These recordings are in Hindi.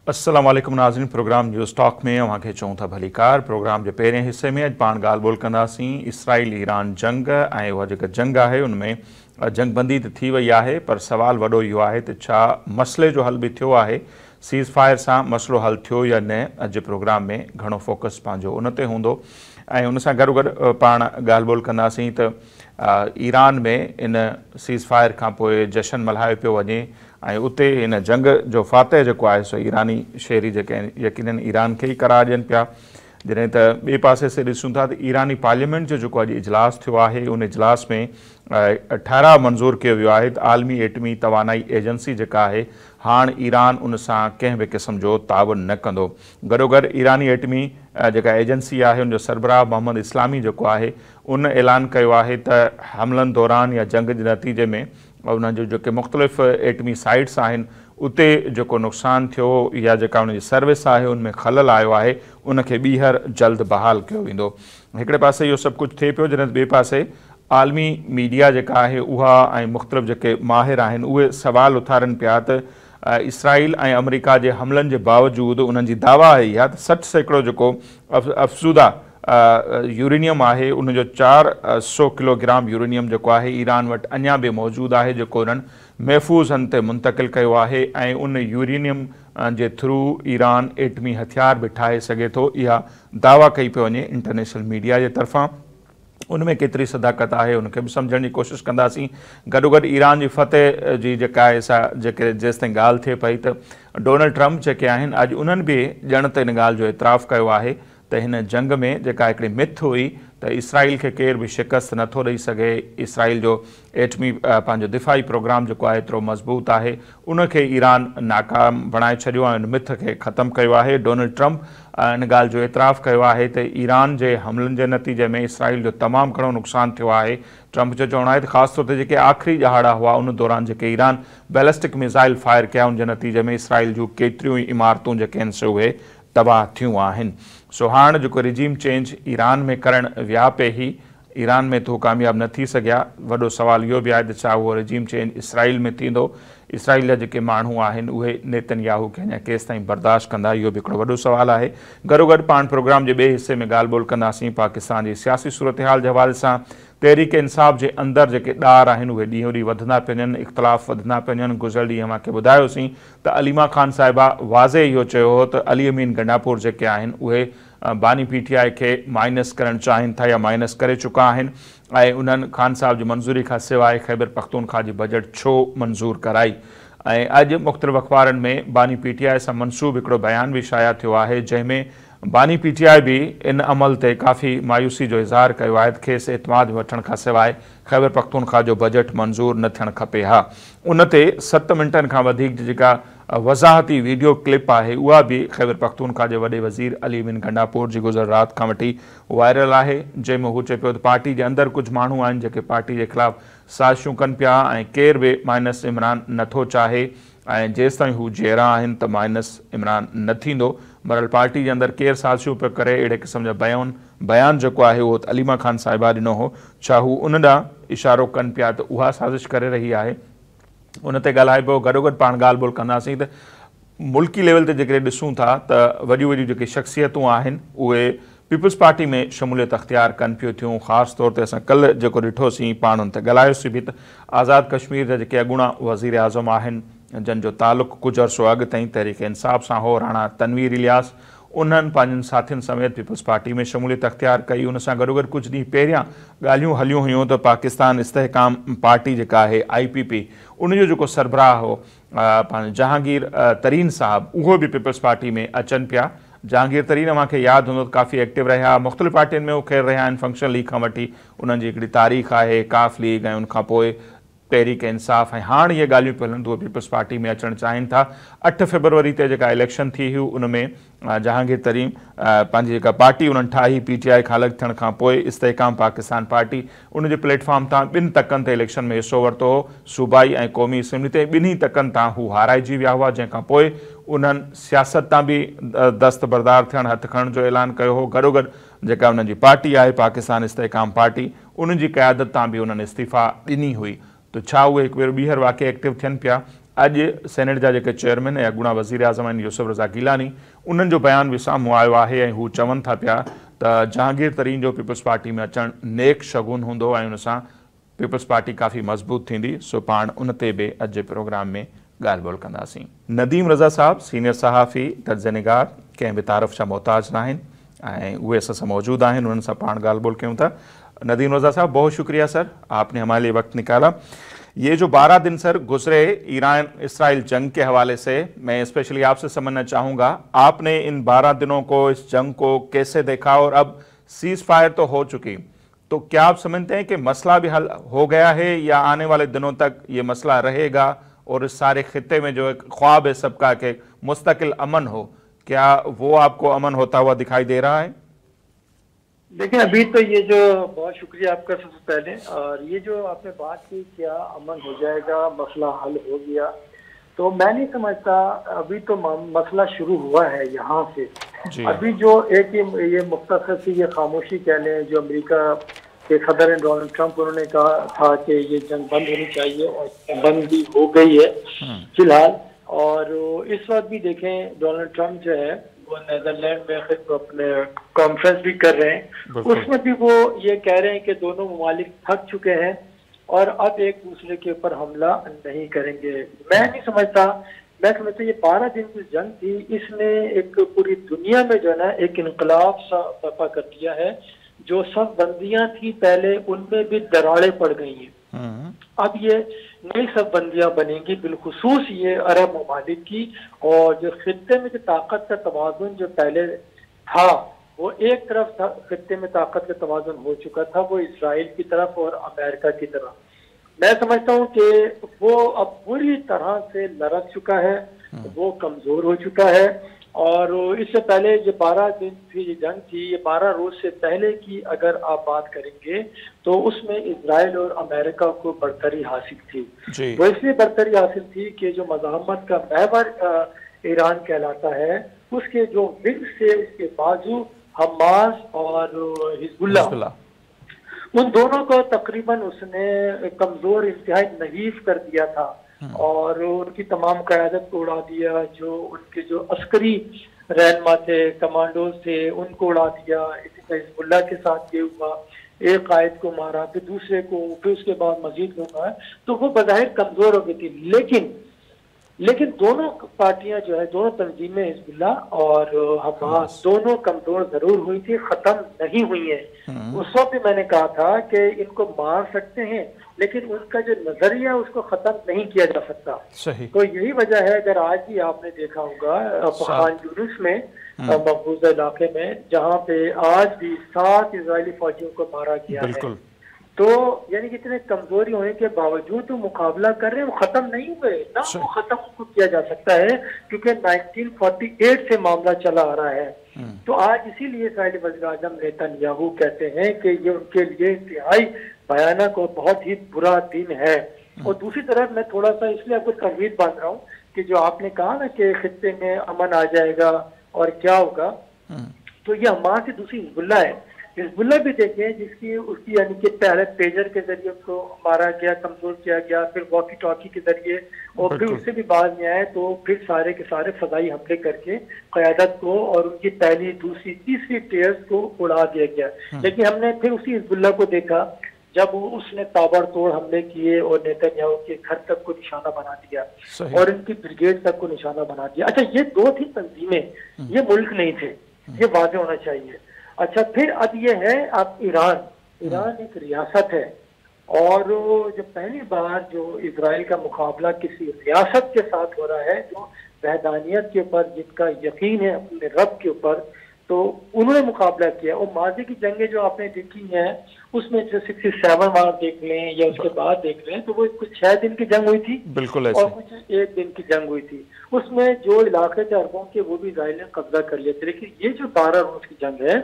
अस्सलाम वालेकुम नाज़रीन। प्रोग्राम न्यूज़ टॉक में अवां खे चऊं था भलीकार। प्रोग्राम जे पहिरें हिस्से में अॼु पाण ॻाल्हि ॿोल कंदासीं इसराइल ईरान जंग ऐं उहा जेका जंग आहे उनमें जंगबंदी त थी वई आहे, पर सवाल वॾो इहो आहे त छा मसइले जो हल बि थियो आहे, सीज़ फायर सां मसइलो हल थियो या न। अॼु जे प्रोग्राम में घणो फोकस पंहिंजो उन ते हूंदो ऐं उन सां गॾोगॾु पाण ॻाल्हि ॿोल कंदासीं त ईरान में इन सीज़ फायर खां पोइ जशन मल्हायो पियो वञे ऐं उते हिन जंग जो फातह जेको आहे सो ईरानी शहरी जेके आहिनि यकीनन ईरान खे ई करार ॾियनि पिया। जॾहिं त ॿिए पासे से ॾिसूं था त ईरानी पार्लियामेंट जो जेको अॼु इजलास थियो आहे उन इजलास में 18 मंज़ूर कयो वियो आहे त आलमी एटमी तवानाई एजेंसी जेका आहे हाणे ईरान उन सां कंहिं बि क़िस्म जो ताउन न कंदो। गॾोगॾु ईरानी एटमी जेका एजेंसी आहे उनजो सरबराह मोहम्मद इस्लामी जेको आहे उन ऐलान कयो आहे त हमलनि दौरान या जंग जे नतीजे में उन्हनि जो जेके मुख़्तलिफ़ एटमी साइट्स आहिनि उते जेको नुक़सानु थियो या जेका उनजी सर्विस आहे उनमें खलल आयो आहे उनखे ॿीहर जल्द बहाल कयो वेंदो। हिकिड़े पासे इहो सभु कुझु थिए पियो, जॾहिं ॿिए पासे आलमी मीडिया जेका आहे उहा ऐं मुख़्तलिफ़ जेके माहिर आहिनि उहे सवाल उथारनि पिया त इसराइल ऐं अमेरिका जे हमलनि जे बावजूदु उन्हनि जी दावा आहे इहा त 60% जेको अफ़सूदा यूरेनियम आहे उनजो 400 किलोग्राम यूरेनियम जेको आहे ईरान वटि अञा बि मौजूदु आहे जेको उन्हनि महफ़ूज़ हंध ते मुंतक़िल कयो आहे ऐं उन यूरेनियम जे थ्रू ईरान एटमी हथियार बि ठाहे सघे थो। इहा दावा कई पियो वञे इंटरनेशनल मीडिया जे तरफ़ां। उनमें केतिरी सदाकत आहे उनखे बि सम्झण जी कोशिशि कंदासीं। गॾोगॾु ईरान जी फतेह जी जेका आहे सा जेके जेसिताईं ॻाल्हि थिए पई त डोनाल्ड ट्रम्प जेके आहिनि अॼु उन्हनि बि ॼण त इन ॻाल्हि जो इतराफ़ कयो आहे त हिन जंग में जेका हिकिड़ी मिथ हुई त इसराइल खे केर बि शिकस्त नथो ॾेई सघे, इसराइल जो एटमी पंहिंजो दिफ़ाई प्रोग्राम जेको आहे एतिरो मज़बूत आहे उनखे ईरान नाकाम बणाए छॾियो ऐं उन मिथ खे ख़तमु कयो आहे। डोनाल्ड ट्रम्प इन ॻाल्हि जो इतराफ़ कयो आहे त ईरान जे हमलनि जे नतीजे में इसराइल जो तमामु घणो नुक़सानु थियो आहे। ट्रम्प जो चवणु आहे त ख़ासि तौर ते जेके आख़िरी ॼहाड़ा हुआ उन दौरान जेके ईरान बैलिस्टिक मिसाइल फायर कया उन जे नतीजे में इसराइल जूं केतिरियूं ई इमारतूं जेके आहिनि से उहे तबाह थियूं आहिनि। सो हाणे जेको रिजीम चेंज ईरान में करणु विया पे ई ईरान में तो कामयाबु न थी सघिया। वॾो सवाल इहो बि आहे त छा उहो रिजीम चेंज इसराइल में थींदो। इसराइल जा जेके माण्हू आहिनि उहे नेतन्याहू खे अञा केसि ताईं बर्दाश्त कंदा, इहो बि हिकिड़ो वॾो सवाल आहे। गॾोगॾु पाण प्रोग्राम जे ॿिए हिसे में ॻाल्हि ॿोल कंदासीं पाकिस्तान जी सियासी सूरत हाल जे हवाले सां। तहरीक इंसाफ़ जे अंदरि जेके ॾार आहिनि उहे ॾींहों ॾींहुं वधंदा पिया वञनि, इख़्तिलाफ़ वधंदा पिया वञनि। गुज़िरियल ॾींहुं मूंखे ॿुधायोसीं त अलीमा ख़ान साहिबा वाज़े इहो चयो हो त अली अमीन गंडापुर जेके आहिनि उहे बानी पीटीआई खे माइनस करणु चाहिनि था या माइनस करे चुका आहिनि ऐं उन्हनि ख़ान साहिब जी मंज़ूरी खां सवाइ ख़ैबर पख्तूनख्वा जी बजट छो मंज़ूर कराई। ऐं अॼु मुख़्तलिफ़ अख़बारनि में बानी पीटीआई सां मनसूब हिकिड़ो बयान बि शाया थियो आहे जंहिंमें बानी पीटीआई बि इन अमल ते काफ़ी मायूसी जो इज़हार कयो आहे त खेसि एतमाद वठण खां सवाइ ख़ैबर पख्तूनख्वा जो बजट मंज़ूर न थियणु खपे। हा, उन ते 7 मिंटनि खां वधीक जेका वज़ाहती वीडियो क्लिप आहे उहा बि ख़ैबर पख्तूनख्वा जे वॾे वज़ीर अली अमीन गंडापुर जी गुज़र राति खां वठी वायरल आहे, जंहिंमें हू चए पियो त पार्टी जे अंदरि कुझु माण्हू आहिनि जेके पार्टी जे ख़िलाफ़ु साज़िशूं कनि पिया ऐं केर बि माइनस इमरान नथो चाहे ऐं जेसि ताईं हू जहिड़ा आहिनि त माइनस इमरान न थींदो। बहरहाल पार्टी जे अंदरि केरु साज़िशूं पियो करे अहिड़े क़िस्म जा बयान जेको आहे उहो त अलीमा ख़ान साहिबा ॾिनो हो, छा हू उन ॾांहुं इशारो कनि पिया त उहा साज़िश करे रही आहे, उन ते ॻाल्हाए पियो। गॾोगॾु पाण ॻाल्हि ॿोल कंदासीं त मुल्की लेवल ते जेकॾहिं ॾिसूं था त वॾियूं वॾियूं जेके शख़्सियतूं आहिनि उहे पीपल्स पार्टी में शमूलियत अख़्तियार कनि पियूं थियूं। ख़ासि तौर ते असां कल्ह जेको ॾिठोसीं पाण हुन ते ॻाल्हायोसीं बि त आज़ाद कश्मीर जा जेके अॻूणा वज़ीर आज़म आहिनि जंहिंजो तालुक़ु कुझु अर्सो अॻु ताईं तहरीक इंसाफ़ सां हो, राणा तनवीर इलियास, उन्हनि पंहिंजनि साथियुनि समेत पीपल्स पार्टी में शमूलियत अख़्तियार कई। उन सां गॾोगॾु कुझु ॾींहं पहिरियां ॻाल्हियूं हलियूं हुयूं त पाकिस्तान इस्तेहकाम पार्टी जेका आहे IPP उनजो जेको सरबराह हो पंहिंजो जहांगीर तरीन साहिबु उहो बि पीपल्स पार्टी में अचनि पिया। जहांगीर तरीन मूंखे यादि हूंदो त काफ़ी एक्टिव रहिया, मुख़्तलिफ़ पार्टियुनि में उहे ख़ैर रहिया आहिनि, फंक्शन लीग खां वठी उन्हनि जी हिकिड़ी तारीख़ आहे, काफ़ लीग ऐं उनखां पोइ तहरीक इंसाफ़ ऐं हाणे इहे ॻाल्हियूं पियूं हलनि त उहे पीपल्स पार्टी में अचणु चाहिनि था। 8 फरवरी ते जेका इलेक्शन थी हुई उनमें जहांगीर तरीन पंहिंजी जेका पार्टी उन्हनि ठाही PTI खां अलॻि थियण खां पोइ इस्तेहकाम पाकिस्तान पार्टी उनजे प्लेटफॉर्म तां 2 तकनि ते इलेक्शन में हिसो वरितो हो, सूबाई ऐं क़ौमी असैम्बली ते 2 तकनि तां हू हाराइजी विया हुआ, जंहिंखां पोइ उन्हनि सियासत तां बि दस्तबरदार थियणु हथु खणण जो ऐलान कयो हो। गॾोगॾु जेका उन्हनि जी पार्टी आहे पाकिस्तान इस्तेहकाम पार्टी उन्हनि जी क़यादत तां बि उन्हनि इस्तीफ़ा ॾिनी हुई। तो छा उहे हिकु भेरो ॿीहर वाक़ई एक्टिव थियनि पिया अॼु सेनेट जा जेके चेयरमैन ऐं अॻूणा वज़ीर आज़म आहिनि यूसुफ रज़ा गिलानी, उन्हनि जो बयान बि साम्हूं आयो आहे ऐं हू चवनि था पिया त जहांगीर तरीन जो पीपल्स पार्टी में अचणु नेक शगुन हूंदो ऐं उन सां पीपल्स पार्टी काफ़ी मज़बूत थींदी। सो पाण उन ते बि अॼु जे प्रोग्राम में ॻाल्हि ॿोल कंदासीं। नदीम रज़ा साहब सीनियर सहाफ़ी तर्जनिगार कंहिं बि तारफ़ जा मोहताज न आहिनि ऐं उहे असां सां मौजूदु आहिनि, उन्हनि सां पाण ॻाल्हि ॿोल कयूं था। नदीम रज़ा साहब, बहुत शुक्रिया सर, आपने हमारे लिए वक्त निकाला। ये जो 12 दिन सर गुजरे ईरान इसराइल जंग के हवाले से, मैं स्पेशली आपसे समझना चाहूँगा, आपने इन 12 दिनों को, इस जंग को कैसे देखा? और अब सीज फायर तो हो चुकी, तो क्या आप समझते हैं कि मसला भी हल हो गया है या आने वाले दिनों तक ये मसला रहेगा और इस सारे खित्ते में जो एक ख्वाब है सबका कि मुस्तकिल अमन हो, क्या वो आपको अमन होता हुआ दिखाई दे रहा है? देखिए, अभी तो ये जो, बहुत शुक्रिया आपका सबसे पहले, और ये जो आपने बात की क्या अमन हो जाएगा, मसला हल हो गया, तो मैं नहीं समझता। अभी तो मसला शुरू हुआ है यहाँ से। अभी जो एक ये मुख्तसर सी ये खामोशी कह लें जो अमेरिका के सदर डोनाल्ड ट्रंप, उन्होंने कहा था कि ये जंग बंद होनी चाहिए और बंद भी हो गई है फिलहाल। और इस वक्त भी देखें डोनाल्ड ट्रंप जो है वो नेदरलैंड में अपने कॉन्फ्रेंस भी कर रहे हैं, उसमें भी वो ये कह रहे हैं कि दोनों ममालिक थक चुके हैं और अब एक दूसरे के ऊपर हमला नहीं करेंगे। मैं नहीं समझता, मैं समझता ये 12 दिन की जंग थी, इसने एक पूरी दुनिया में जो है ना एक इनकलाब सा बर्पा कर दिया है। जो सब बंदियां थी पहले, उनमें भी दरारें पड़ गई हैं। अब ये नई सब बंदियां बनेंगी, बिलखुसूस ये अरब ममालिक की। और जो खित्ते में जो ताकत का तवाज़ुन जो पहले था, वो एक तरफ था, खित्ते में ताकत का तवाज़ुन हो चुका था, वो इसराइल की तरफ और अमेरिका की तरफ। मैं समझता हूँ कि वो अब पूरी तरह से लड़क चुका है, वो कमजोर हो चुका है। और इससे पहले ये 12 दिन की ये जंग थी, ये 12 रोज से पहले की अगर आप बात करेंगे तो उसमें इसराइल और अमेरिका को बढ़तरी हासिल थी। वो इसलिए बढ़तरी हासिल थी कि जो मज़ाहमत का महवर ईरान कहलाता है, उसके जो विंग से उसके बाजू हमास और हिजबुल्लाह, उन दोनों को तकरीबन उसने कमजोर, इंतहाई नहीफ कर दिया था और उनकी तमाम क़यादत को उड़ा दिया। जो उनके जो अस्करी रहनुमा थे, कमांडोज थे, उनको उड़ा दिया। इसी तरह हिजबुल्लाह के साथ ये हुआ, एक कायद को मारा, फिर दूसरे को, फिर उसके बाद मजीद लोग आए, तो वो बज़ाहिर कमजोर हो गई थी। लेकिन दोनों पार्टियां जो है, दोनों तंजीमें, हिजबुल्लाह और हमास, दोनों कमजोर जरूर हुई थी, खत्म नहीं हुई है। उस वक्त भी मैंने कहा था कि इनको मार सकते हैं, लेकिन उनका जो नजरिया उसको खत्म नहीं किया जा सकता। तो यही वजह है, अगर आज भी आपने देखा होगा खान यूनिस में, मकबूजा इलाके में, जहाँ पे आज भी 7 इजरायली फौजियों को मारा गया है, तो यानी कि इतने कमजोरी होने के बावजूद वो मुकाबला कर रहे हैं, वो खत्म नहीं हुए ना, वो खत्म किया जा सकता है क्योंकि 1948 से मामला चला आ रहा है। तो आज इसीलिए इस्राएली वज़ीर आज़म नेतन्याहू कहते हैं कि ये उनके लिए इंतहाई भयानक और बहुत ही बुरा दिन है। और दूसरी तरफ मैं थोड़ा सा इसलिए आपको तस्वीर बांध रहा हूँ कि जो आपने कहा ना कि खित्ते में अमन आ जाएगा और क्या होगा, तो ये हमारे से दूसरी हिजबुल्लाह है। हिजबुल्लाह भी देखें, जिसकी उसकी यानी कि पहले पेजर के जरिए उसको मारा गया, कमजोर किया गया, फिर वॉकी टॉकी के जरिए, और फिर उससे भी बाद में आए तो फिर सारे के सारे फदाई हमले करके क़यादत को और उनकी पहली, दूसरी, तीसरी टीयर्स को उड़ा दिया गया। लेकिन हमने फिर उसी हिजबुल्लाह को देखा जब उसने ताबड़तोड़ हमले किए और नेतन्याहू के घर तक को निशाना बना दिया और इनकी ब्रिगेड तक को निशाना बना दिया। अच्छा, ये 2 थी तंजीमें, ये मुल्क नहीं थे, ये वाज़ेह होना चाहिए। अच्छा, फिर अब ये है, अब ईरान एक रियासत है, और जो पहली बार जो इजराइल का मुकाबला किसी रियासत के साथ हो रहा है जो वहदानियत के ऊपर जिनका यकीन है अपने रब के ऊपर, तो उन्होंने मुकाबला किया। और माजी की जंगें जो आपने देखी हैं, उसमें जो 67 वार देख लें या उसके बाद देख लें, तो वो कुछ 6 दिन की जंग हुई थी, बिल्कुल ऐसे, और कुछ 1 दिन की जंग हुई थी। उसमें जो इलाके थे अरबों के, वो भी इजराइल ने कब्जा कर लिए थे। लेकिन ये जो 12 रोज की जंग है,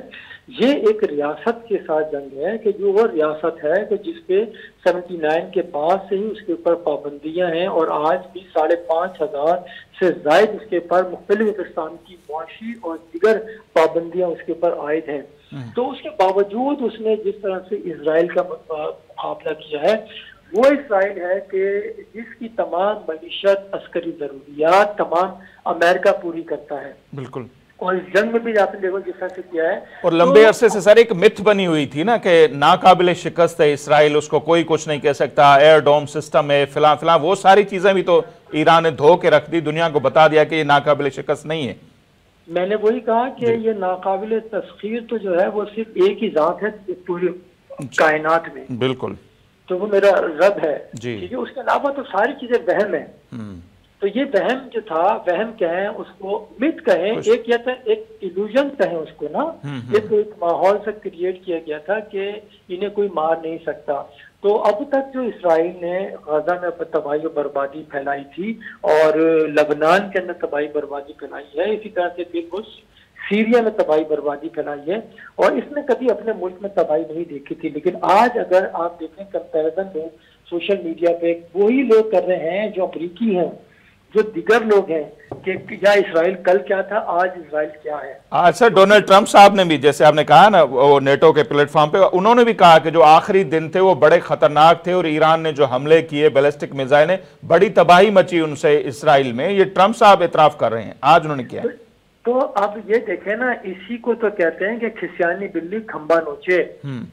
ये एक रियासत के साथ जंग है कि जो वो रियासत है कि जिसपे 79 के बाद से ही उसके ऊपर पाबंदियां हैं और आज भी 5,500 से ज्यादा उसके ऊपर मुख्तलिफ किस्म की मुआशी और दीगर पाबंदियां उसके ऊपर आयद हैं। तो उसके बावजूद उसने जिस तरह से इसराइल का मुकाबला किया है, वो इसराइल है कि जिसकी तमाम मईशत, अस्करी जरूरियात तमाम अमेरिका पूरी करता है। बिल्कुल। और इस जंग में भी आपने देखो जिस तरह से किया है। और लंबे अरसे से सर एक मिथ बनी हुई थी ना कि नाकाबिले शिकस्त है इसराइल, उसको कोई कुछ नहीं कह सकता, एयर डोम सिस्टम है, फिलहाल फिलहाल वो सारी चीजें भी तो ईरान ने धो के रख दी, दुनिया को बता दिया कि ये नाकाबिले शिकस्त नहीं है। मैंने वही कहा कि ये नाकाबिले तस्खीर तो जो है वो सिर्फ एक ही जात है पूरी कायनात में। बिल्कुल। तो वो मेरा रब है, जी। ठीक है। उसके अलावा तो सारी चीजें वहम है। तो ये वहम जो था, वहम कहें उसको, मिथ कहें, एक या था एक इल्यूजन कहें उसको ना, एक माहौल से क्रिएट किया गया था कि इन्हें कोई मार नहीं सकता। तो अब तक जो इसराइल ने गाजा में तबाही और बर्बादी फैलाई थी और लबनान के अंदर तबाही बर्बादी फैलाई है, इसी तरह से बिल्कुल सीरिया में तबाही बर्बादी फैलाई है, और इसने कभी अपने मुल्क में तबाही नहीं देखी थी। लेकिन आज अगर आप देखें कंपैरिजन में सोशल मीडिया पे वही लोग कर रहे हैं जो अमरीकी हैं, जो दिगर लोग हैं, कि क्या इसराइल कल क्या था, आज इसराइल क्या है। आज सर डोनाल्ड ट्रंप साहब ने भी, जैसे आपने कहा ना, वो नेटो के प्लेटफॉर्म पे उन्होंने भी कहा कि जो आखिरी दिन थे वो बड़े खतरनाक थे और ईरान ने जो हमले किए बैलिस्टिक मिसाइलें, बड़ी तबाही मची उनसे इसराइल में। ये ट्रंप साहब एतराफ कर रहे हैं, आज उन्होंने किया। तो अब ये देखें ना, इसी को तो कहते हैं कि खिसियानी बिल्ली खंबा नोचे।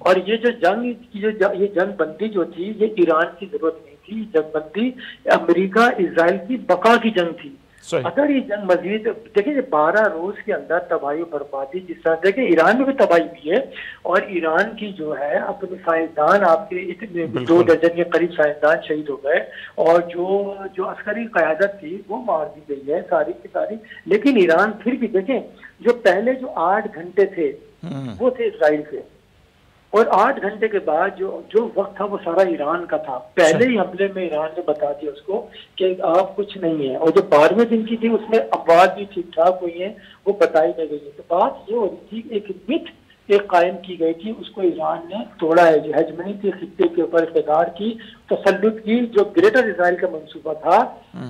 और ये जो जंग की ये जंग बंदी जो थी, ये ईरान की जरूरत नहीं थी। जंग बंदी अमेरिका इजराइल की बका की जंग थी। अगर ये जंग मजीद देखिए 12 रोज के अंदर तबाही बर्बादी, जिस तरह देखें ईरान में भी तबाही हुई है, और ईरान की जो है अपने साइंसदान, आपके इतने 2 दर्जन के करीब साइंसदान शहीद हो गए, और जो अस्करी क़यादत थी वो मार दी गई है सारी की सारी। लेकिन ईरान फिर भी देखें, जो पहले जो 8 घंटे थे वो थे इसराइल के, और 8 घंटे के बाद जो वक्त था वो सारा ईरान का था। पहले ही हमले में ईरान ने बता दिया उसको कि आप कुछ नहीं है, और जो 12वें दिन की थी उसमें अफवाह भी ठीक ठाक हुई है, वो बताई नहीं गई है। तो बात ये हो रही थी, एक मिथ एक कायम की गई थी, उसको ईरान ने तोड़ा है। जो हेजमनी थी खित्ते के ऊपर इक़्तिदार की, तसल्लुत की, जो ग्रेटर इसराइल का मंसूबा था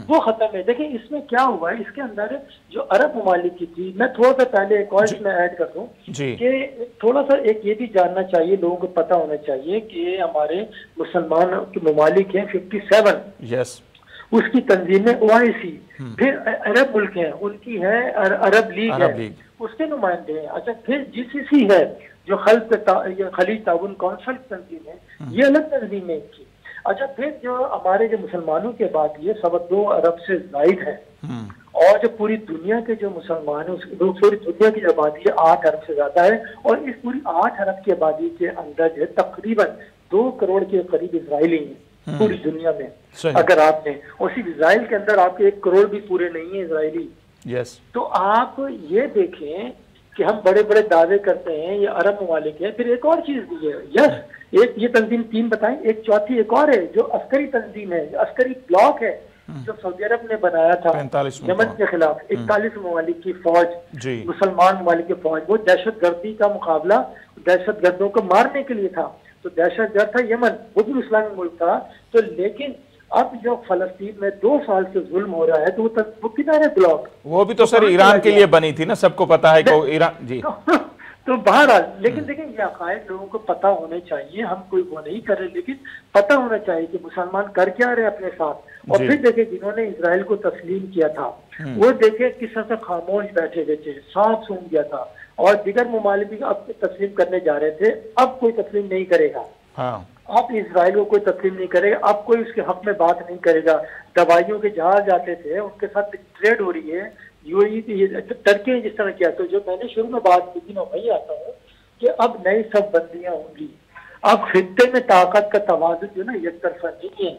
वो खत्म है। देखिए इसमें क्या हुआ है, इसके अंदर जो अरब ममालिक की थी, मैं थोड़ा सा पहले एक और इसमें ऐड कर दूं कि थोड़ा सा एक ये भी जानना चाहिए, लोगों को पता होना चाहिए कि हमारे मुसलमान के ममालिक हैं 57, यस, उसकी तंजीमें OIC, फिर अरब मुल्क हैं उनकी है अरब लीग है, उसके नुमाइंदे हैं। अच्छा, फिर GCC है जो खलीज ताउन कौंसिल तंजीम है, ये अलग तंजीम है इनकी। अच्छा, फिर जो हमारे जो मुसलमानों की आबादी है 2.25 अरब से जायद है, और जो पूरी दुनिया के जो मुसलमान है पूरी दुनिया की आबादी है 8 अरब से ज्यादा है, और इस पूरी 8 अरब की आबादी के अंदर जो है तकरीबन 2 करोड़ के करीब इजरायली हैं पूरी दुनिया में। अगर आपने उसी इजराइल के अंदर आपके 1 करोड़ भी पूरे नहीं है इजरायली। यस। तो आप ये देखें कि हम बड़े बड़े दावे करते हैं ये अरब ममालिक है। फिर एक और चीज भी है, यस, एक ये तंजीम 3 बताएं, एक चौथी एक और है जो अस्करी तंजीम है, अस्करी ब्लॉक है जो सऊदी अरब ने बनाया था यमन के खिलाफ। 41 ममालिक की फौज, मुसलमान ममालिक की फौज, वो दहशतगर्दी का मुकाबला दहशतगर्दों को मारने के लिए था। तो दहशतगर्द था यमन, वो भी इस्लामी मुल्क था। तो लेकिन अब जो फलस्तीन में 2 साल से जुल्म हो रहा है, तो वो किधर है ब्लॉक? वो भी तो सर ईरान के लिए बनी थी ना, सबको पता है कि ईरान जी। तो बहरहाल, लेकिन देखिए ये अकायद लोगों को पता होने चाहिए, हम कोई वो नहीं कर रहे, लेकिन पता होना चाहिए कि मुसलमान कर क्या रहे अपने साथ। और फिर देखे जिन्होंने इजराइल को तस्लीम किया था, वो देखे किस तरह से खामोश बैठे हुए थे, सांप सूंघ गया था, और दिगर ममालिक भी अब तस्लीम करने जा रहे थे, अब कोई तस्लीम नहीं करेगा। अब इसराइल को कोई तस्लीम नहीं करेगा, अब कोई उसके हक में बात नहीं करेगा। दवाइयों के जहाज आते थे, उनके साथ ट्रेड हो रही है, टर्की ने जिस तरह किया। तो जो मैंने शुरू में बात की थी, मैं वही आता हूँ कि अब नई सब बंदियां होंगी। अब खित्ते में ताकत का तवाज़ुन जो ना एक तरफा नहीं है,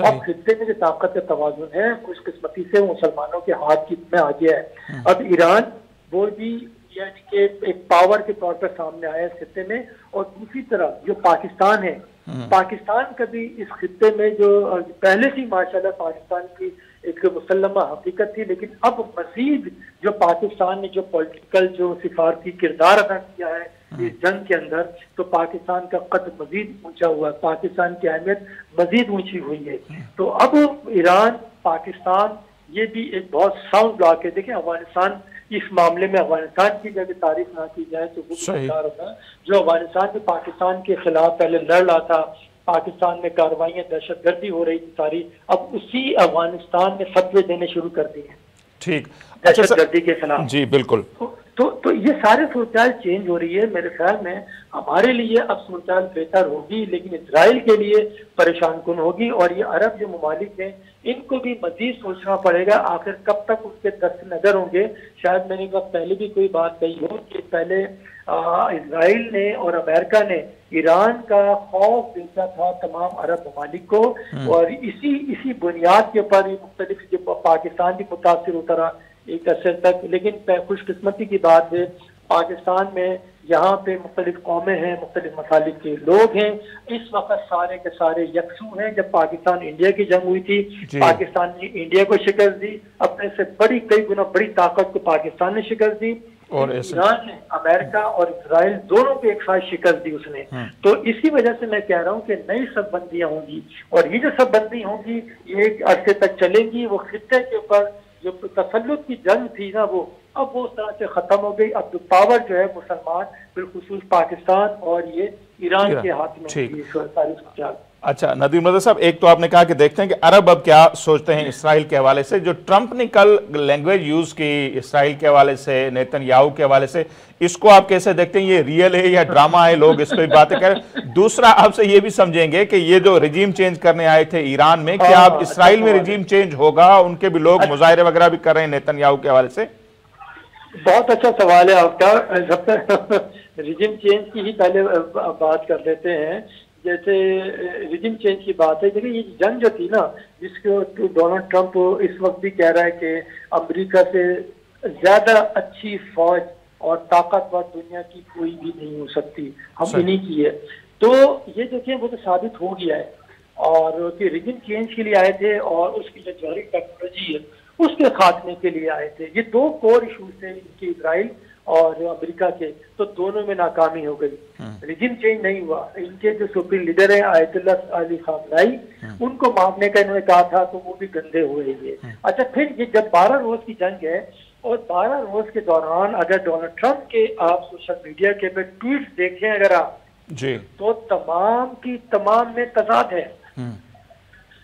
अब खित्ते में जो ताकत का तवाज़ुन है खुशकिस्मती से मुसलमानों के हाथ की में आ गया है। अब ईरान वो भी यानी कि एक पावर के तौर पर सामने आया इस खित्ते में, और दूसरी तरफ जो पाकिस्तान है, पाकिस्तान कभी इस खित्ते में जो पहले से माशाल्लाह पाकिस्तान की एक मुसल्लमा हकीकत थी, लेकिन अब मजीद जो पाकिस्तान ने जो पॉलिटिकल जो सिफारती किरदार अदा किया है इस जंग के अंदर, तो पाकिस्तान का कद मजीद ऊंचा हुआ है, पाकिस्तान की अहमियत मजीद ऊंची हुई है। तो अब ईरान पाकिस्तान ये भी एक बहुत साउंड ब्लॉक है। देखिए अफगानिस्तान इस मामले में, अफगानिस्तान की जब तारीफ ना की जाए तो वो बेकार होगा। जो अफगानिस्तान में पाकिस्तान के खिलाफ पहले लड़ रहा था, पाकिस्तान में कार्रवाइयाँ दहशतगर्दी हो रही थी सारी, अब उसी अफगानिस्तान में फतवे देने शुरू कर दिए हैं ठीक। दहशतगर्दी के खिलाफ। जी बिल्कुल। तो ये सारे सूरत चेंज हो रही है। मेरे ख्याल में हमारे लिए अब सूरत बेहतर होगी, लेकिन इसराइल के लिए परेशान कुन होगी। और ये अरब जो ममालिक हैं इनको भी मजीद सोचना पड़ेगा आखिर कब तक उसके दस्त नजर होंगे। शायद मैंने एक वक्त पहले भी कोई बात कही हो कि पहले इसराइल ने और अमेरिका ने ईरान का खौफ बेचा था तमाम अरब ममालिक को, और इसी बुनियाद के ऊपर मुख्तलिफ जो पाकिस्तान भी मुतासिर होता रहा एक अरसे तक। लेकिन खुशकिस्मती की बात है पाकिस्तान में यहाँ पे मुख्तलिफ कौमें हैं, मुख्तलिफ मसालिक के लोग हैं। इस वक्त सारे के सारे यकसू हैं। जब पाकिस्तान इंडिया की जंग हुई थी, पाकिस्तान ने इंडिया को शिकस्त दी, अपने से कई गुना बड़ी ताकत को पाकिस्तान ने शिकस्त दी, और ईरान ने अमेरिका और इसराइल दोनों को एक साथ शिकस्त दी उसने। तो इसी वजह से मैं कह रहा हूँ कि नई सबबंदियां होंगी, और ये जो सबबंदी होंगी ये एक अरसे तक चलेंगी। वो खित्ते के ऊपर जो तसल्लुत की जंग थी ना, वो अब वो उस तरह से खत्म हो गई। अब पावर जो है मुसलमान बिलखुसूस पाकिस्तान और ये ईरान के हाथ में सारी। अच्छा नदीम रज़ा साहब, एक तो आपने कहा कि देखते हैं कि अरब अब क्या सोचते हैं इसराइल के हवाले से। जो ट्रंप ने कल लैंग्वेज यूज की इसराइल के हवाले से, नेतन्याहू के हवाले से, इसको आप कैसे देखते हैं? ये रियल है या ड्रामा है? लोग इस पर बातें करें। दूसरा, आपसे ये भी समझेंगे कि ये जो रिजीम चेंज करने आए थे ईरान में, क्या अब इसराइल में रिजीम चेंज होगा? उनके भी लोग मुजाहरे वगैरह भी कर रहे हैं नेतन्याहू के हवाले से। बहुत अच्छा सवाल है आपका। जब तक रिजिम चेंज की ही पहले बात कर लेते हैं। जैसे रिजिम चेंज की बात है, देखिए ये जंग जो थी ना, जिसको डोनाल्ड ट्रंप इस वक्त भी कह रहा है कि अमेरिका से ज्यादा अच्छी फौज और ताकतवर दुनिया की कोई भी नहीं हो सकती, हम इन्हीं की है। तो ये देखिए वो तो साबित हो गया है। और कि रिजिम चेंज के लिए आए थे और उसकी जो जौहरी टेक्नोलॉजी है उसके खात्मे के लिए आए थे। ये दो कोर इशूज थे इनके, इसराइल और अमेरिका के, तो दोनों में नाकामी हो गई। रिजिम चेंज नहीं हुआ। इनके जो सुप्रीम लीडर हैं आयतुल्लाह अली खामनेई, उनको मारने का इन्होंने कहा था, तो वो भी गंदे हुए ये। अच्छा, फिर ये जब 12 रोज की जंग है, और 12 रोज के दौरान अगर डोनाल्ड ट्रंप के आप सोशल मीडिया के पे ट्वीट देखें अगर आप जी, तो तमाम की तमाम में तजाद है।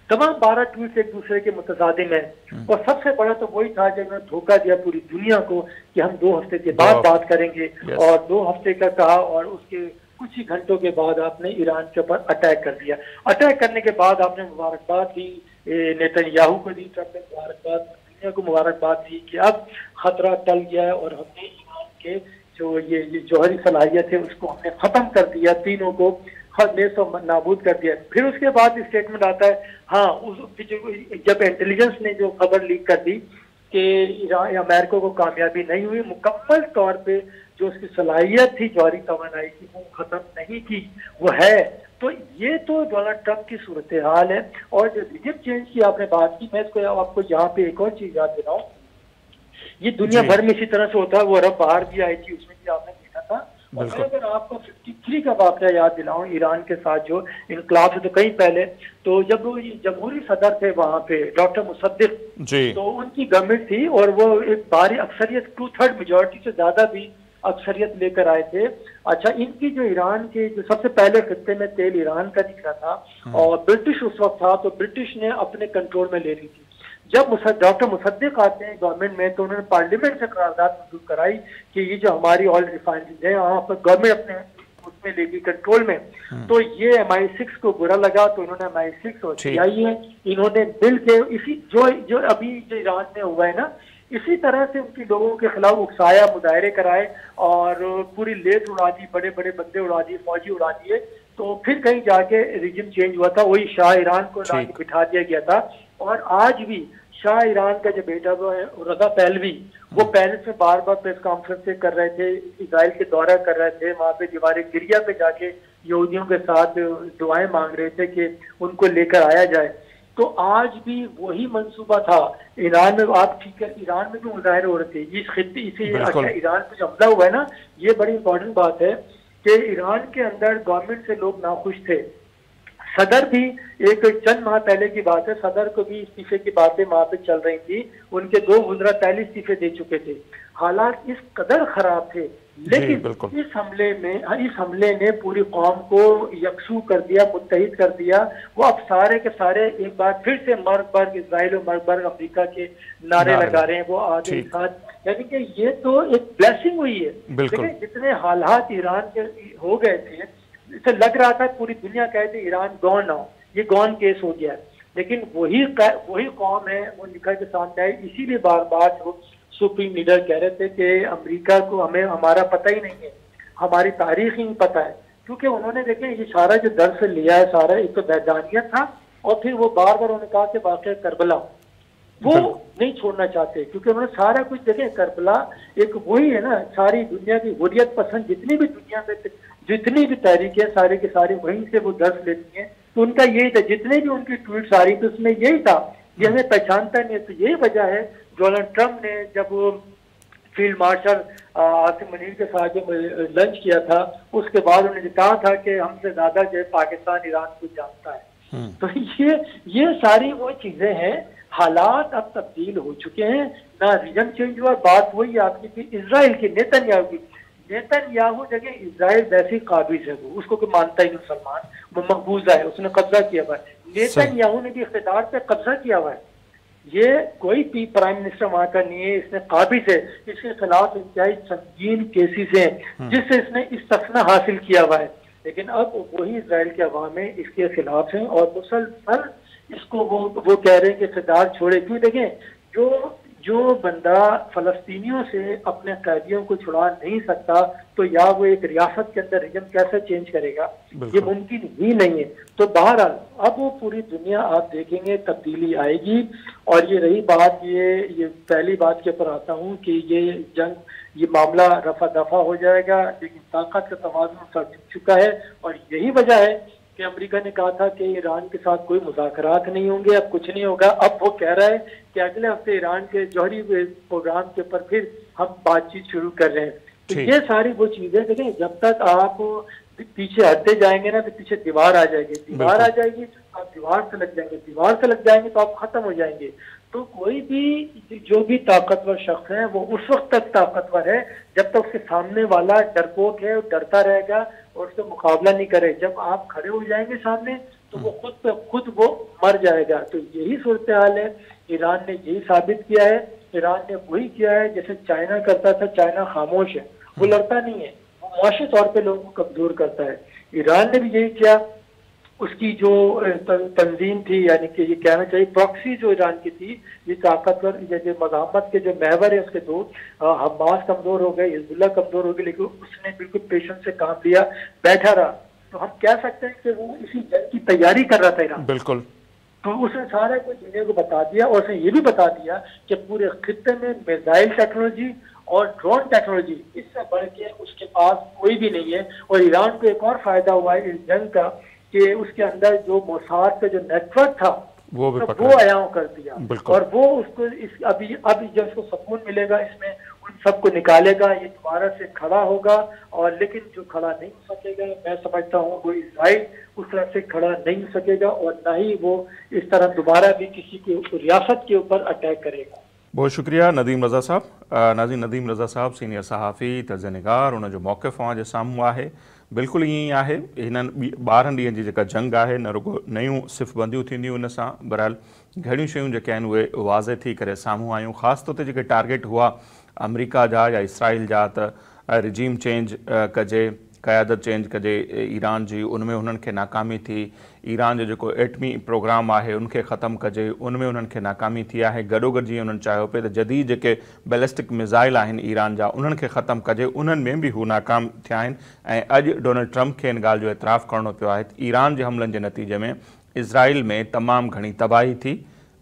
तमाम 12 ट्वीट एक दूसरे के मुतजादिम हैं। और सबसे बड़ा तो वही था जब उन्होंने धोखा दिया पूरी दुनिया को कि हम 2 हफ्ते के बाद बात करेंगे, और 2 हफ्ते का कहा, और उसके कुछ ही घंटों के बाद आपने ईरान के ऊपर अटैक कर दिया। अटैक करने के बाद आपने मुबारकबाद दी नेतन्याहू को, दी ट्रंप ने मुबारकबाद, दुनिया को मुबारकबाद दी कि अब खतरा टल गया है और हमने ईरान के जो ये जौहरी सलाहियत है उसको हमने खत्म कर दिया, तीनों को नाबूद कर दिया। फिर उसके बाद स्टेटमेंट आता है, हाँ जब इंटेलिजेंस ने जो खबर लीक कर दी कि अमेरिका को कामयाबी नहीं हुई, मुकम्मल तौर पे जो उसकी सलाहियत थी जौहरी तवानाई की वो खत्म नहीं की, वो है। तो ये तो डोनाल्ड ट्रंप की सूरत हाल है। और जो रिजिम चेंज की आपने बात की, मैं इसको आपको यहाँ पे एक और चीज याद दिलाऊं, ये दुनिया भर में इसी तरह से होता है। वो अरब बाहर भी आई थी, उसमें भी आपने देखा था। और अगर आपको 53 का वाकया याद दिलाऊं ईरान के साथ जो इनकलाब से तो कहीं पहले, तो जब वो जमहूरी सदर थे वहां पे डॉक्टर मुसद्दिक, तो उनकी गवर्नमेंट थी और वो एक भारी अक्सरियत 2/3 मेजोरिटी से ज्यादा भी अक्सरियत लेकर आए थे। अच्छा, इनकी जो ईरान के जो सबसे पहले खत्ते में तेल ईरान का निकला था, और ब्रिटिश उस वक्त था, तो ब्रिटिश ने अपने कंट्रोल में ले ली थी। जब डॉक्टर मुसद्दिक आते हैं गवर्नमेंट में, तो उन्होंने पार्लियामेंट से करारदाद मंजूर कराई कि ये जो हमारी ऑयल रिफाइनरीज है वहाँ पर गवर्नमेंट अपने उसमें लेगी कंट्रोल में। तो ये MI6 को बुरा लगा, तो इन्होंने MI6 और CIA इन्होंने बिल के इसी जो अभी जो ईरान में हुआ है ना, इसी तरह से उनकी लोगों के खिलाफ उकसाया, मुजाहरे कराए और पूरी लेत उड़ा दी, बड़े बड़े बंदे उड़ा दिए, फौजी उड़ा दिए। तो फिर कहीं जाके रिजिम चेंज हुआ था, वही शाह ईरान को बिठा दिया गया था। और आज भी शाह ईरान का जो बेटा वो है रजा पहलवी, वो पेरिस में बार बार प्रेस कॉन्फ्रेंस कर रहे थे, इजराइल के दौरा कर रहे थे, वहां पे दीवार गिरिया पे जाके यहूदियों के साथ दुआएं मांग रहे थे कि उनको लेकर आया जाए। तो आज भी वही मंसूबा था ईरान में। आप ठीक है, ईरान में भी मुजाहरे हो रहे थे इसी ईरान पे जो हमला हुआ है ना, ये बड़ी इंपॉर्टेंट बात है कि ईरान के अंदर गवर्नमेंट से लोग नाखुश थे। सदर भी एक चंद माह पहले की बात है, सदर को भी इस्तीफे की बातें वहां पे चल रही थी। उनके 2 वज़रा पहले इस्तीफे दे चुके थे। हालात इस कदर खराब थे, लेकिन इस हमले ने पूरी कौम को यकसू कर दिया, मुत्तहिद कर दिया। वो अब सारे के सारे एक बार फिर से मरबर्ग इजराइल और मरबर्ग अफ्रीका के नारे लगा रहे हैं। वो आगे साथ, यानी कि ये तो एक ब्लेसिंग हुई है। लेकिन जितने हालात ईरान के हो गए थे, इसे लग रहा था पूरी दुनिया कहती ईरान गॉन नाउ, ये गॉन केस हो गया है। लेकिन वही कौम है वो निखर के सामने आई। इसीलिए बार बार जो सुप्रीम लीडर कह रहे थे कि अमेरिका को हमें हमारा पता ही नहीं है, हमारी तारीख ही नहीं पता है। क्योंकि उन्होंने देखें ये सारा जो दर्स लिया है, सारा एक तो वैधानियत था, और फिर वो बार बार उन्होंने कहा कि वाकई करबला वो नहीं छोड़ना चाहते। क्योंकि उन्होंने सारा कुछ देखें, करबला एक वही है ना, सारी दुनिया की हुर्रियत पसंद जितनी भी दुनिया में जितनी भी तहरीकें सारे के सारे वहीं से वो दर्स लेती हैं। तो उनका यही था, जितने भी उनकी ट्वीट आ रही थी उसमें यही था, ये हमें पहचानता नहीं है। तो यही वजह है डोनाल्ड ट्रंप ने जब फील्ड मार्शल आसिम मुनीर के साथ जब लंच किया था, उसके बाद उन्होंने कहा था कि हमसे ज्यादा जो है पाकिस्तान ईरान को जानता है। तो ये सारी वो चीजें हैं। हालात अब तब्दील हो चुके हैं, ना रीजन चेंज हुआ। बात वही आपकी थी इजराइल की, नेतन्याहू की। नेतन्याहू जगह इजराइल वैसी काबिज है, वो उसको कोई मानता ही नहीं मुसलमान, वो मकबूजा है, उसने कब्जा किया हुआ है। नेतन्याहू ने भी इख्तिदार पे कब्जा किया हुआ है। ये कोई भी प्राइम मिनिस्टर वहां का नहीं है, इसने काबिज है, इसके खिलाफ इंतहाई संगीन केसेस हैं जिससे इसने इस्तिस्ना हासिल किया हुआ है। लेकिन अब वही इजराइल के अवाम है इसके खिलाफ हैं और मुसलसल इसको वो कह रहे हैं कि इख्तिदार छोड़े। क्यों देखें, जो बंदा फलस्तीनियों से अपने कैदियों को छुड़ा नहीं सकता, तो या वो एक रियासत के अंदर रिजन कैसे चेंज करेगा, ये मुमकिन ही नहीं है। तो बहरहाल अब वो पूरी दुनिया आप देखेंगे तब्दीली आएगी। और ये रही बात, ये पहली बात के ऊपर आता हूँ कि ये मामला रफा दफा हो जाएगा, लेकिन ताकत का तवाज़ुन सर झुक चुका है। और यही वजह है कि अमेरिका ने कहा था कि ईरान के साथ कोई मुज़ाकरात नहीं होंगे, अब कुछ नहीं होगा। अब वो कह रहा है कि अगले हफ्ते ईरान के जौहरी प्रोग्राम के ऊपर फिर हम बातचीत शुरू कर रहे हैं। तो ये सारी वो चीजें देखें, जब तक आप पीछे हटते जाएंगे ना तो पीछे दीवार आ जाएगी, दीवार आ जाएगी आप दीवार से लग जाएंगे, दीवार से लग जाएंगे तो आप खत्म हो जाएंगे। तो कोई भी जो भी ताकतवर शख्स है वो उस वक्त तक ताकतवर है जब तक उसके सामने वाला डरपोक है, डरता रहेगा और उससे मुकाबला नहीं करे। जब आप खड़े हो जाएंगे सामने तो वो खुद वो मर जाएगा। तो यही सूरत हाल है। ईरान ने यही साबित किया है, ईरान ने वही किया है जैसे चाइना करता था। चाइना खामोश है, वो लड़ता नहीं है, वो मुआशी तौर पे लोगों को कमजोर करता है। ईरान ने भी यही किया। उसकी जो तंजीम थी, यानी कि ये कहना चाहिए प्रॉक्सी जो ईरान की थी, ये ताकतवर जैसे मज़ामत के जो महवर है उसके दो, हमास कमजोर हो गए, हिजबुल्ला कमजोर हो गए, लेकिन उसने बिल्कुल पेशेंस से काम लिया, बैठा रहा। तो हम कह सकते हैं कि वो इसी जंग की तैयारी कर रहा था ईरान। बिल्कुल। तो उसने सारा कुछ दुनिया को बता दिया और उसने ये भी बता दिया कि पूरे खित्ते में मिसाइल टेक्नोलॉजी और ड्रोन टेक्नोलॉजी इससे बढ़ के उसके पास कोई भी नहीं है। और ईरान को एक और फायदा हुआ है इस जंग का कि उसके अंदर जो मोसाद का जो नेटवर्क था वो आयाम कर दिया। और वो उसको अभी जब उसको सुकून मिलेगा इसमें उन सबको निकालेगा, ये दोबारा से खड़ा होगा। और लेकिन जो खड़ा नहीं हो सकेगा, मैं समझता हूँ वो इजराइल उस तरह से खड़ा नहीं हो सकेगा और ना ही वो इस तरह दोबारा भी किसी की रियासत के ऊपर अटैक करेगा। बहुत शुक्रिया नदीम रज़ा साहब। नाज़रीन, नदीम रज़ा साहब सीनियर सहाफ़ी तर्जनिगार, उन जो मौक़िफ़ जे साम्हूं आहे बिल्कुलु ईअं ई आहे। हिननि 12 ॾींहंनि जी जेका जंग आहे, न रुगो नयूं सिफ़बंदियूं थींदियूं उन सां, बहरहाल घणियूं शयूं जेके आहिनि उहे वाज़े थी करे साम्हूं आयूं। ख़ासि तौर ते जेके टारगेट हुआ अमेरिका जा या इसराइल जा, त रिजीम चेंज कजे, क़यादत चेंज कजे ईरान जी, उनमें उन्हनि खे नाकामी थी। ईरान जो जेको एटमी प्रोग्राम आहे उनखे ख़तमु कजे, उनमें उन्हनि खे नाकामी थी आहे। गॾोगॾु जीअं उन्हनि चाहियो पिए त जदीद जेके बैलिस्टिक मिज़ाइल आहिनि ईरान जा उन्हनि खे ख़तमु कजे, उन्हनि में बि हू नाकाम थिया आहिनि। ऐं अॼु डोनाल्ड ट्रंप खे इन ॻाल्हि जो एतिराफ़ु करिणो पियो आहे त ईरान जे हमलनि जे नतीजे में इज़राइल में तमामु घणी तबाही थी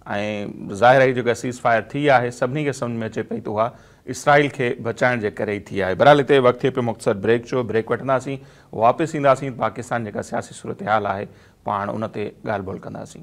ऐं ज़ाहिर आहे जेका सीज़ फायर थी आहे सभिनी खे सम्झ में अचे पई त उहा इसराइल के बचाइण जे करे ई थी आहे। बहरहाल हिते वक़्तु थिए पियो मुख़्तसर ब्रेक जो, ब्रेक वठंदासीं, वापसि ईंदासीं, पाकिस्तान जेका सियासी सूरत हाल आहे पाण उन ते ॻाल्हि ॿोल कंदासीं।